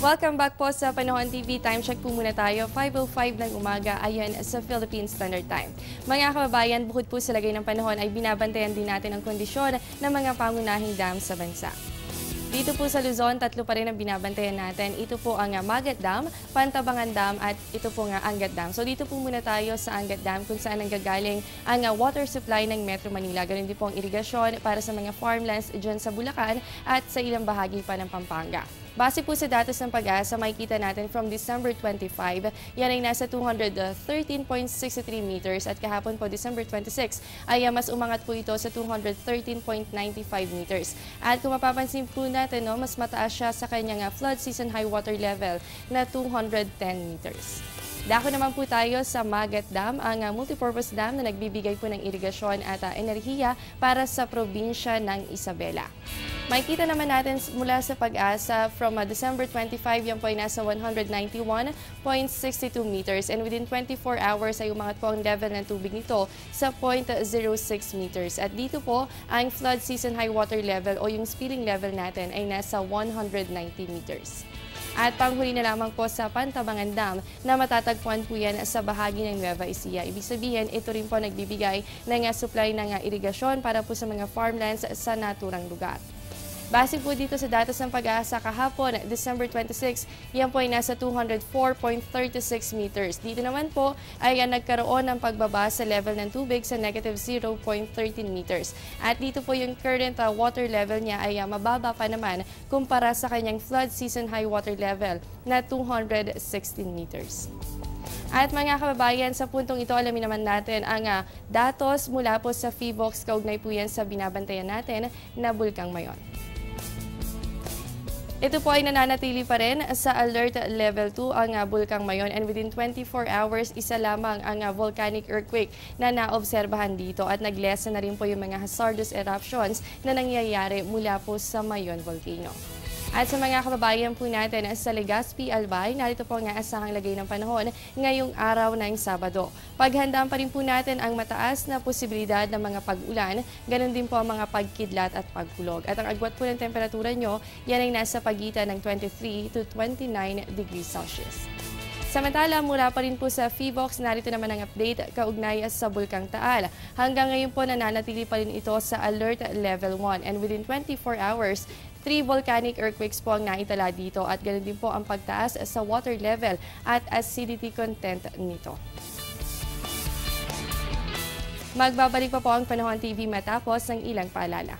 Welcome back po sa Panahon TV. Time check po muna tayo. 5:05 ng umaga ayon sa Philippine Standard Time. Mga kababayan, bukod po sa lagay ng panahon ay binabantayan din natin ang kondisyon ng mga pangunahing dam sa bansa. Dito po sa Luzon, tatlo pa rin ang binabantayan natin. Ito po ang Magat Dam, Pantabangan Dam at ito po nga Angat Dam. So dito po muna tayo sa Angat Dam kung saan nanggagaling ang water supply ng Metro Manila. Ganun din po ang irigasyon para sa mga farmlands dyan sa Bulacan at sa ilang bahagi pa ng Pampanga. Base po sa datos ng Pag-asa, makikita natin from December 25, yan ay nasa 213.63 meters at kahapon po December 26 ay mas umangat po ito sa 213.95 meters. At kung mapapansin po natin, mas mataas siya sa kanyang flood season high water level na 210 meters. Dako naman po tayo sa Magat Dam, ang multipurpose dam na nagbibigay po ng irigasyon at enerhiya para sa probinsya ng Isabela. Makikita naman natin mula sa Pag-asa from December 25, yan po ay nasa 191.62 meters and within 24 hours ay umangat po ang level ng tubig nito sa 0.06 meters. At dito po, ang flood season high water level o yung spilling level natin ay nasa 190 meters. At panghuli na lamang po sa Pantabangan Dam na matatagpuan po yan sa bahagi ng Nueva Ecija. Ibig sabihin, ito rin po nagbibigay ng supply ng irigasyon para po sa mga farmlands sa naturang lugar. Base po dito sa datos ng Pag-asa kahapon, December 26, yan po ay nasa 204.36 meters. Dito naman po ay nagkaroon ng pagbaba sa level ng tubig sa negative 0.13 meters. At dito po yung current water level niya ay mababa pa naman kumpara sa kanyang flood season high water level na 216 meters. At mga kababayan, sa puntong ito, alamin naman natin ang datos mula po sa PHIVOLCS kaugnay po yan sa binabantayan natin na Bulkang Mayon. Ito po ay nananatili pa rin sa Alert Level 2 ang Bulkang Mayon and within 24 hours, isa lamang ang volcanic earthquake na naobserbahan dito at nag-lessen na rin po yung mga hazardous eruptions na nangyayari mula po sa Mayon Volcano. At sa mga kababayan po natin sa Legazpi, Albay, narito po ang asahang lagay ng panahon ngayong araw ng Sabado. Paghandaan pa rin po natin ang mataas na posibilidad ng mga pag-ulan, ganun din po ang mga pagkidlat at pagkulog. At ang agwat po ng temperatura nyo, yan ay nasa pagitan ng 23 to 29 degrees Celsius. Samantala, mula pa rin po sa PHIVOLCS, narito naman ang update kaugnay sa Bulkang Taal. Hanggang ngayon po nananatili pa rin ito sa Alert Level 1 and within 24 hours, 3 volcanic earthquakes po ang naitala dito at ganoon din po ang pagtaas sa water level at acidity content nito. Magbabalik pa po ang Panahon TV matapos ng ilang paalala.